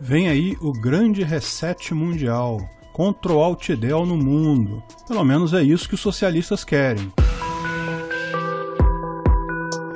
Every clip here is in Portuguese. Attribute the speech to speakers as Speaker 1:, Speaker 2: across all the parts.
Speaker 1: Vem aí o grande reset mundial, Ctrl-Alt-Del no mundo. Pelo menos é isso que os socialistas querem.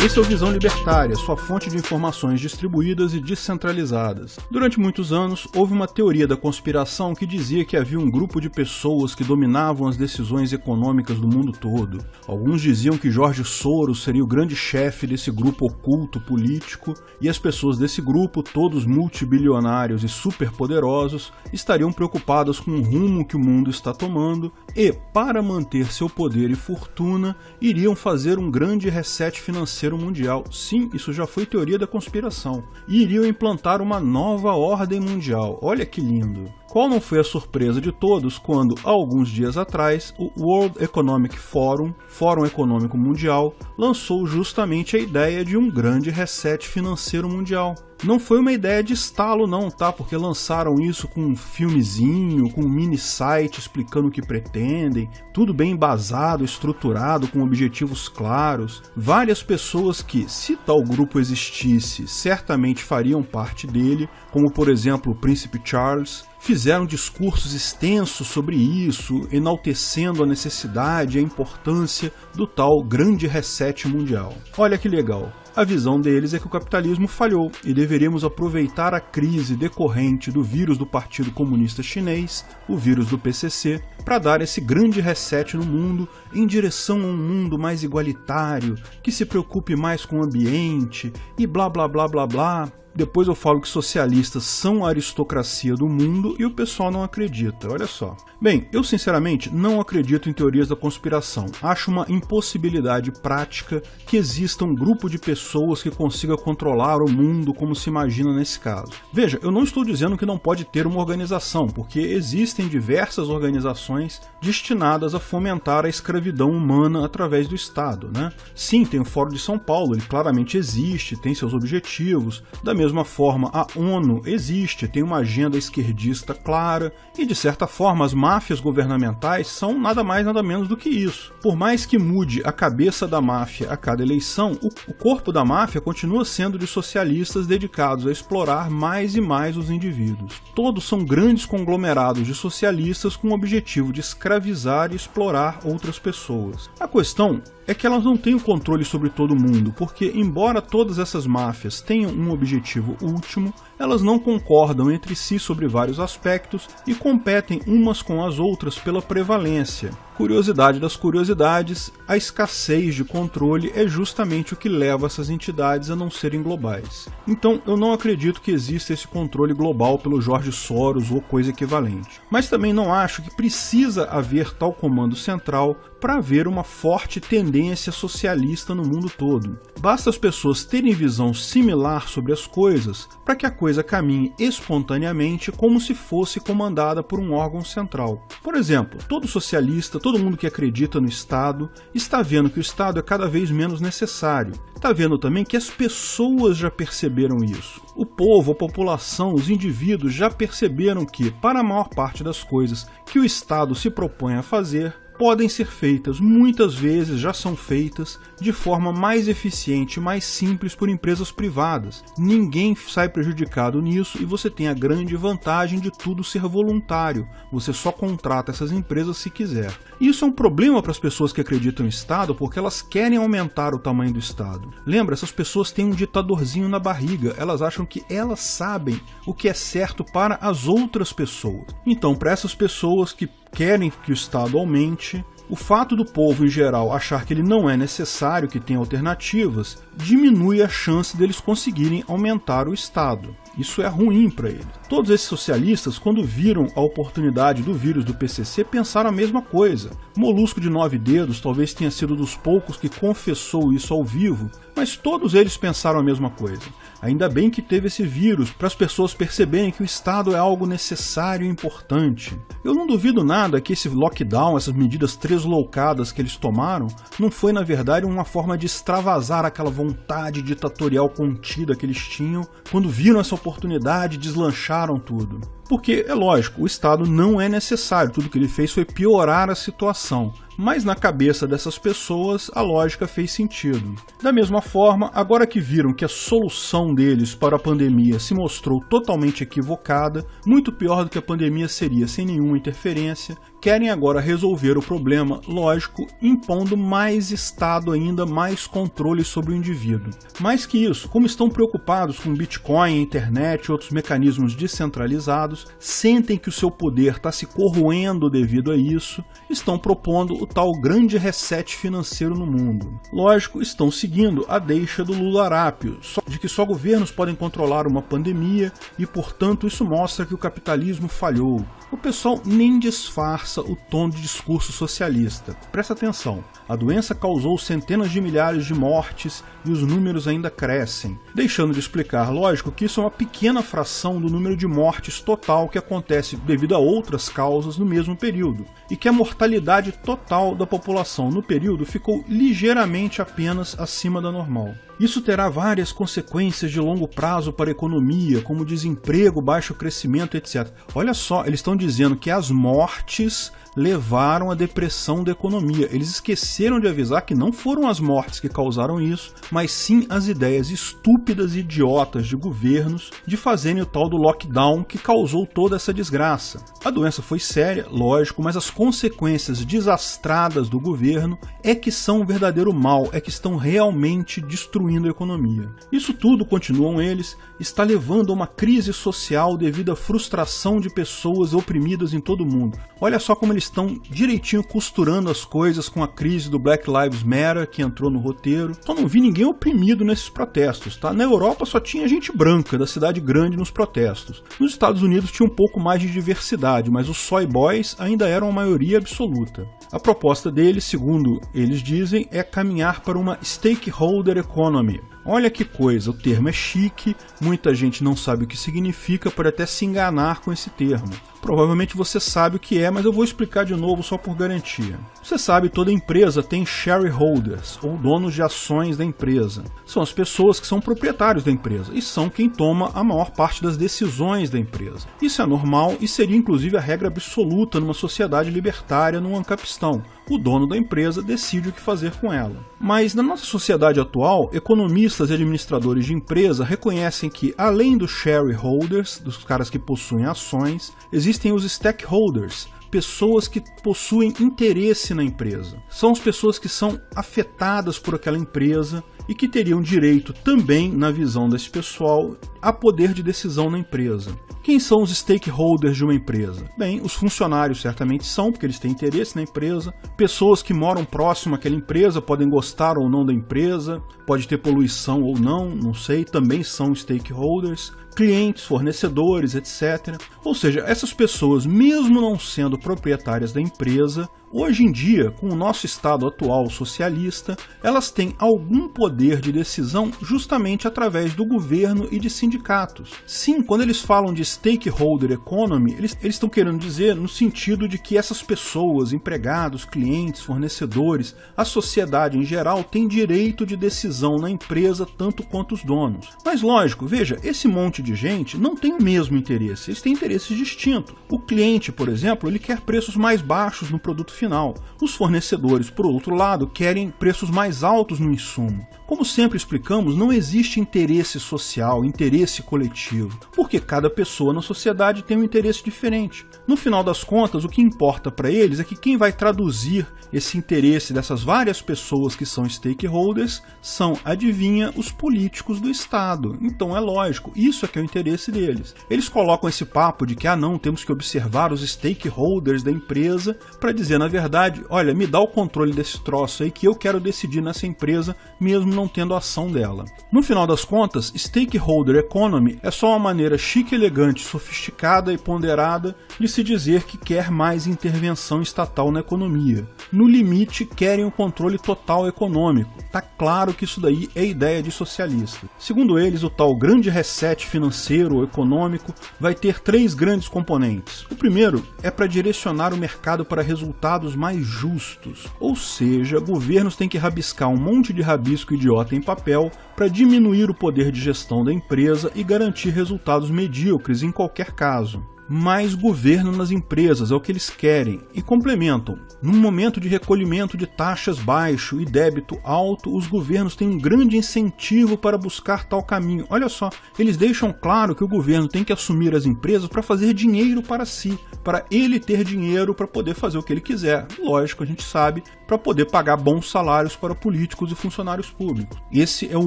Speaker 1: Esse é o Visão Libertária, sua fonte de informações distribuídas e descentralizadas. Durante muitos anos, houve uma teoria da conspiração que dizia que havia um grupo de pessoas que dominavam as decisões econômicas do mundo todo. Alguns diziam que George Soros seria o grande chefe desse grupo oculto político, e as pessoas desse grupo, todos multibilionários e superpoderosos, estariam preocupadas com o rumo que o mundo está tomando e, para manter seu poder e fortuna, iriam fazer um grande reset financeiro mundial. Sim, isso já foi teoria da conspiração. E iriam implantar uma nova ordem mundial. Olha que lindo! Qual não foi a surpresa de todos quando, há alguns dias atrás, o World Economic Forum, Fórum Econômico Mundial, lançou justamente a ideia de um grande reset financeiro mundial. Não foi uma ideia de estalo não, tá? Porque lançaram isso com um filmezinho, com um mini site explicando o que pretendem, tudo bem embasado, estruturado, com objetivos claros. Várias pessoas que, se tal grupo existisse, certamente fariam parte dele, como por exemplo o Príncipe Charles, fizeram discursos extensos sobre isso, enaltecendo a necessidade e a importância do tal grande reset mundial. Olha que legal! A visão deles é que o capitalismo falhou e deveríamos aproveitar a crise decorrente do vírus do Partido Comunista Chinês, o vírus do PCC, para dar esse grande reset no mundo em direção a um mundo mais igualitário, que se preocupe mais com o ambiente e blá blá blá blá blá. Depois eu falo que socialistas são a aristocracia do mundo e o pessoal não acredita, olha só. Bem, eu sinceramente não acredito em teorias da conspiração. Acho uma impossibilidade prática que exista um grupo de pessoas que consiga controlar o mundo como se imagina nesse caso. Veja, eu não estou dizendo que não pode ter uma organização, porque existem diversas organizações destinadas a fomentar a escravidão humana através do Estado, né? Sim, tem o Fórum de São Paulo, ele claramente existe, tem seus objetivos. Da mesma forma, a ONU existe, tem uma agenda esquerdista clara e, de certa forma, as máfias governamentais são nada mais nada menos do que isso. Por mais que mude a cabeça da máfia a cada eleição, o corpo da máfia continua sendo de socialistas dedicados a explorar mais e mais os indivíduos. Todos são grandes conglomerados de socialistas com o objetivo de escravizar e explorar outras pessoas. A questão é que elas não têm o controle sobre todo mundo, porque, embora todas essas máfias tenham um objetivo último, elas não concordam entre si sobre vários aspectos e competem umas com as outras pela prevalência. Curiosidade das curiosidades, a escassez de controle é justamente o que leva essas entidades a não serem globais. Então eu não acredito que exista esse controle global pelo George Soros ou coisa equivalente. Mas também não acho que precisa haver tal comando central para haver uma forte tendência socialista no mundo todo. Basta as pessoas terem visão similar sobre as coisas para que a coisa caminhe espontaneamente como se fosse comandada por um órgão central. Por exemplo, todo socialista, todo mundo que acredita no Estado, está vendo que o Estado é cada vez menos necessário. Está vendo também que as pessoas já perceberam isso. O povo, a população, os indivíduos já perceberam que, para a maior parte das coisas que o Estado se propõe a fazer, podem ser feitas, muitas vezes já são feitas, de forma mais eficiente e mais simples por empresas privadas. Ninguém sai prejudicado nisso e você tem a grande vantagem de tudo ser voluntário. Você só contrata essas empresas se quiser. Isso é um problema para as pessoas que acreditam no Estado, porque elas querem aumentar o tamanho do Estado. Lembra, essas pessoas têm um ditadorzinho na barriga, elas acham que elas sabem o que é certo para as outras pessoas. Então, para essas pessoas que querem que o Estado aumente, o fato do povo em geral achar que ele não é necessário, que tem alternativas, diminui a chance deles conseguirem aumentar o Estado. Isso é ruim para eles. Todos esses socialistas, quando viram a oportunidade do vírus do PCC, pensaram a mesma coisa. Molusco de 9 dedos talvez tenha sido dos poucos que confessou isso ao vivo, mas todos eles pensaram a mesma coisa. Ainda bem que teve esse vírus, para as pessoas perceberem que o Estado é algo necessário e importante. Eu não duvido nada que esse lockdown, essas medidas tresloucadas que eles tomaram, não foi na verdade uma forma de extravasar aquela vontade ditatorial contida que eles tinham. Quando viram essa oportunidade, deslancharam tudo. Porque, é lógico, o Estado não é necessário, tudo que ele fez foi piorar a situação. Mas na cabeça dessas pessoas, a lógica fez sentido. Da mesma forma, agora que viram que a solução deles para a pandemia se mostrou totalmente equivocada, muito pior do que a pandemia seria sem nenhuma interferência, querem agora resolver o problema, lógico, impondo mais Estado ainda, mais controle sobre o indivíduo. Mais que isso, como estão preocupados com Bitcoin, internet e outros mecanismos descentralizados, sentem que o seu poder está se corroendo devido a isso, estão propondo o tal grande reset financeiro no mundo. Lógico, estão seguindo a deixa do Lula-Arápio, de que só governos podem controlar uma pandemia e, portanto, isso mostra que o capitalismo falhou. O pessoal nem disfarça o tom de discurso socialista. Presta atenção, a doença causou centenas de milhares de mortes e os números ainda crescem, deixando de explicar, lógico, que isso é uma pequena fração do número de mortes total que acontece devido a outras causas no mesmo período, e que a mortalidade total da população no período ficou ligeiramente apenas acima da normal. Isso terá várias consequências de longo prazo para a economia, como desemprego, baixo crescimento, etc. Olha só, eles estão dizendo que as mortes levaram à depressão da economia. Eles esqueceram de avisar que não foram as mortes que causaram isso, mas sim as ideias estúpidas e idiotas de governos de fazerem o tal do lockdown que causou toda essa desgraça. A doença foi séria, lógico, mas as consequências desastradas do governo é que são o verdadeiro mal, é que estão realmente destruindo a economia. Isso tudo, continuam eles, está levando a uma crise social devido à frustração de pessoas oprimidas em todo o mundo. Olha só como eles estão direitinho costurando as coisas com a crise do Black Lives Matter, que entrou no roteiro. Só não vi ninguém oprimido nesses protestos, tá? Na Europa só tinha gente branca da cidade grande nos protestos. Nos Estados Unidos tinha um pouco mais de diversidade, mas os soy boys ainda eram a maioria absoluta. A proposta deles, segundo eles dizem, é caminhar para uma stakeholder economy. Olha que coisa, o termo é chique, muita gente não sabe o que significa, pode até se enganar com esse termo. Provavelmente você sabe o que é, mas eu vou explicar de novo só por garantia. Você sabe, toda empresa tem shareholders, ou donos de ações da empresa. São as pessoas que são proprietários da empresa e são quem toma a maior parte das decisões da empresa. Isso é normal e seria inclusive a regra absoluta numa sociedade libertária num ancapistão. O dono da empresa decide o que fazer com ela. Mas na nossa sociedade atual, economistas e administradores de empresa reconhecem que, além dos shareholders, dos caras que possuem ações, existem os stakeholders, pessoas que possuem interesse na empresa. São as pessoas que são afetadas por aquela empresa e que teriam direito também, na visão desse pessoal, a poder de decisão na empresa. Quem são os stakeholders de uma empresa? Bem, os funcionários certamente são, porque eles têm interesse na empresa. Pessoas que moram próximo àquela empresa podem gostar ou não da empresa, pode ter poluição ou não, não sei, também são stakeholders. Clientes, fornecedores, etc. Ou seja, essas pessoas, mesmo não sendo proprietárias da empresa, hoje em dia, com o nosso estado atual socialista, elas têm algum poder de decisão justamente através do governo e de sindicatos. Sim, quando eles falam de stakeholder economy, eles estão querendo dizer no sentido de que essas pessoas, empregados, clientes, fornecedores, a sociedade em geral tem direito de decisão na empresa tanto quanto os donos. Mas lógico, veja, esse monte de gente não tem o mesmo interesse, eles têm interesses distintos. O cliente, por exemplo, ele quer preços mais baixos no produto final. Os fornecedores, por outro lado, querem preços mais altos no insumo. Como sempre explicamos, não existe interesse social, interesse coletivo, porque cada pessoa na sociedade tem um interesse diferente. No final das contas, o que importa para eles é que quem vai traduzir esse interesse dessas várias pessoas que são stakeholders são, adivinha, os políticos do Estado. Então é lógico, isso é que é o interesse deles. Eles colocam esse papo de que, não, temos que observar os stakeholders da empresa para dizer, na verdade, olha, me dá o controle desse troço aí que eu quero decidir nessa empresa, mesmo não tendo a ação dela. No final das contas, stakeholder economy é só uma maneira chique, elegante, sofisticada e ponderada de se dizer que quer mais intervenção estatal na economia. No limite, querem o controle total econômico. Tá claro que isso daí é ideia de socialista. Segundo eles, o tal grande reset financeiro ou econômico vai ter 3 grandes componentes. O primeiro é para direcionar o mercado para resultados mais justos, ou seja, governos têm que rabiscar um monte de rabisco idiota em papel para diminuir o poder de gestão da empresa e garantir resultados medíocres em qualquer caso. mais governo nas empresas, é o que eles querem. E complementam, num momento de recolhimento de taxas baixo e débito alto, os governos têm um grande incentivo para buscar tal caminho. Olha só, eles deixam claro que o governo tem que assumir as empresas para fazer dinheiro para si, para ele ter dinheiro para poder fazer o que ele quiser. Lógico, a gente sabe, para poder pagar bons salários para políticos e funcionários públicos. Esse é o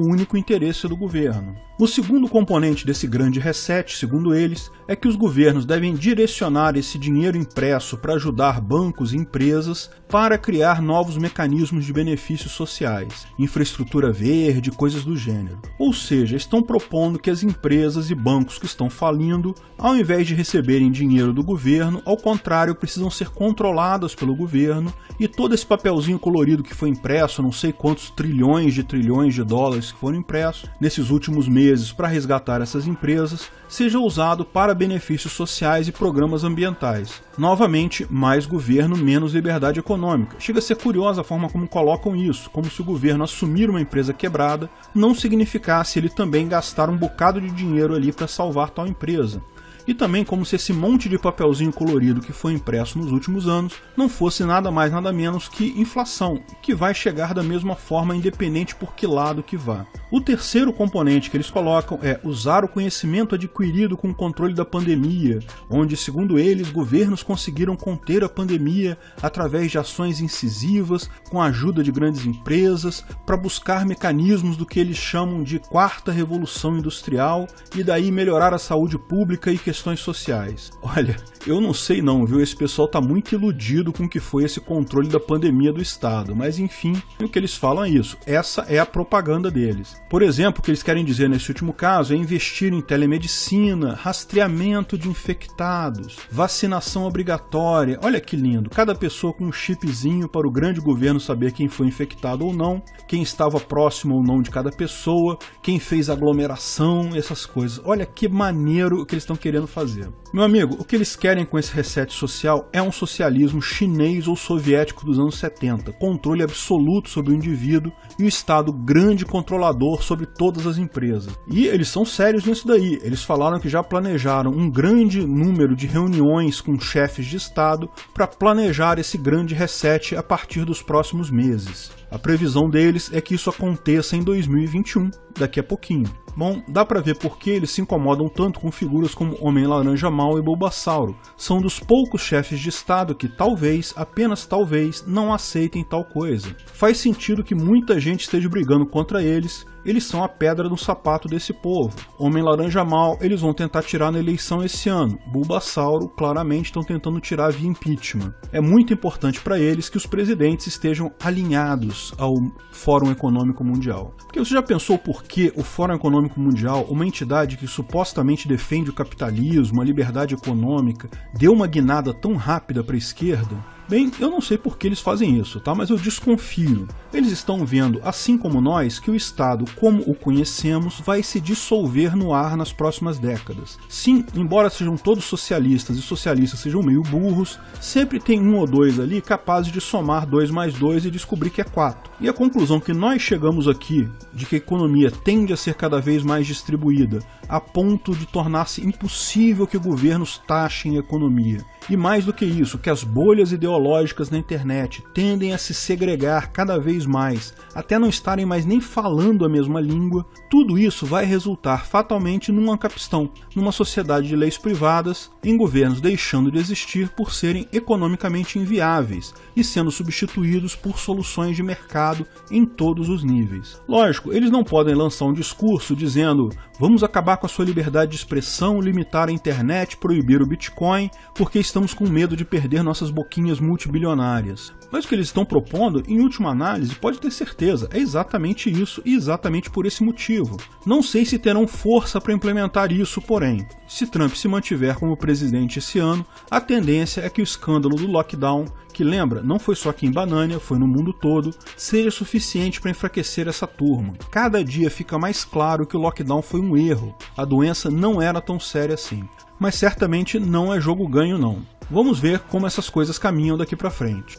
Speaker 1: único interesse do governo. O segundo componente desse grande reset, segundo eles, é que os governos devem direcionar esse dinheiro impresso para ajudar bancos e empresas para criar novos mecanismos de benefícios sociais, infraestrutura verde, coisas do gênero. Ou seja, estão propondo que as empresas e bancos que estão falindo, ao invés de receberem dinheiro do governo, ao contrário, precisam ser controladas pelo governo e todo esse papelzinho colorido que foi impresso, não sei quantos trilhões de dólares que foram impressos nesses últimos meses para resgatar essas empresas, seja usado para benefícios sociais e programas ambientais. Novamente, mais governo, menos liberdade econômica. Chega a ser curiosa a forma como colocam isso, como se o governo assumir uma empresa quebrada não significasse ele também gastar um bocado de dinheiro ali para salvar tal empresa. E também como se esse monte de papelzinho colorido que foi impresso nos últimos anos não fosse nada mais nada menos que inflação, que vai chegar da mesma forma independente por que lado que vá. O terceiro componente que eles colocam é usar o conhecimento adquirido com o controle da pandemia, onde, segundo eles, governos conseguiram conter a pandemia através de ações incisivas, com a ajuda de grandes empresas, para buscar mecanismos do que eles chamam de quarta revolução industrial e daí melhorar a saúde pública e questões sociais. Olha, eu não sei não, viu? Esse pessoal tá muito iludido com o que foi esse controle da pandemia do Estado, mas enfim, o que eles falam é isso. Essa é a propaganda deles. Por exemplo, o que eles querem dizer nesse último caso é investir em telemedicina, rastreamento de infectados, vacinação obrigatória. Olha que lindo, cada pessoa com um chipzinho para o grande governo saber quem foi infectado ou não, quem estava próximo ou não de cada pessoa, quem fez aglomeração, essas coisas. Olha que maneiro o que eles estão querendo fazer. Meu amigo, o que eles querem com esse reset social é um socialismo chinês ou soviético dos anos 70, controle absoluto sobre o indivíduo e o Estado grande controlador sobre todas as empresas. E eles são sérios nisso daí. Eles falaram que já planejaram um grande número de reuniões com chefes de Estado para planejar esse grande reset a partir dos próximos meses. A previsão deles é que isso aconteça em 2021, daqui a pouquinho. Bom, dá pra ver por que eles se incomodam tanto com figuras como Homem-Laranja Mau e Bulbasauro. São dos poucos chefes de Estado que talvez, apenas talvez, não aceitem tal coisa. Faz sentido que muita gente esteja brigando contra eles. Eles são a pedra no sapato desse povo. Homem-Laranja Mau, eles vão tentar tirar na eleição esse ano. Bulbasauro, claramente, estão tentando tirar via impeachment. É muito importante para eles que os presidentes estejam alinhados ao Fórum Econômico Mundial. Porque você já pensou por que o Fórum Econômico Mundial, uma entidade que supostamente defende o capitalismo, a liberdade econômica, deu uma guinada tão rápida para a esquerda? Bem, eu não sei por que eles fazem isso, tá? Mas eu desconfio. Eles estão vendo, assim como nós, que o Estado, como o conhecemos, vai se dissolver no ar nas próximas décadas. Sim, embora sejam todos socialistas e socialistas sejam meio burros, sempre tem um ou dois ali capazes de somar 2 mais 2 e descobrir que é 4. E a conclusão que nós chegamos aqui, de que a economia tende a ser cada vez mais distribuída, a ponto de tornar-se impossível que governos taxem a economia. E mais do que isso, que as bolhas ideológicas na internet tendem a se segregar cada vez mais, até não estarem mais nem falando a mesma língua, tudo isso vai resultar fatalmente numa capistão, numa sociedade de leis privadas, em governos deixando de existir por serem economicamente inviáveis e sendo substituídos por soluções de mercado em todos os níveis. Lógico, eles não podem lançar um discurso dizendo vamos acabar com a sua liberdade de expressão, limitar a internet, proibir o Bitcoin, porque estamos com medo de perder nossas boquinhas multibilionárias. Mas o que eles estão propondo, em última análise, pode ter certeza, é exatamente isso e exatamente por esse motivo. Não sei se terão força para implementar isso, porém, se Trump se mantiver como presidente esse ano, a tendência é que o escândalo do lockdown, que lembra, não foi só aqui em Banânia, foi no mundo todo, seja suficiente para enfraquecer essa turma. Cada dia fica mais claro que o lockdown foi um erro, a doença não era tão séria assim. Mas certamente não é jogo ganho não. Vamos ver como essas coisas caminham daqui para frente.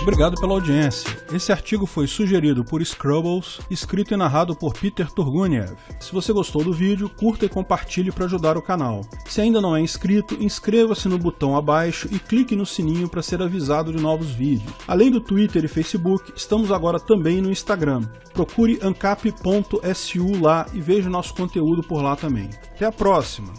Speaker 1: Obrigado pela audiência. Esse artigo foi sugerido por Scrubbles, escrito e narrado por Peter Turguniev. Se você gostou do vídeo, curta e compartilhe para ajudar o canal. Se ainda não é inscrito, inscreva-se no botão abaixo e clique no sininho para ser avisado de novos vídeos. Além do Twitter e Facebook, estamos agora também no Instagram. Procure ancap.su lá e veja nosso conteúdo por lá também. Até a próxima!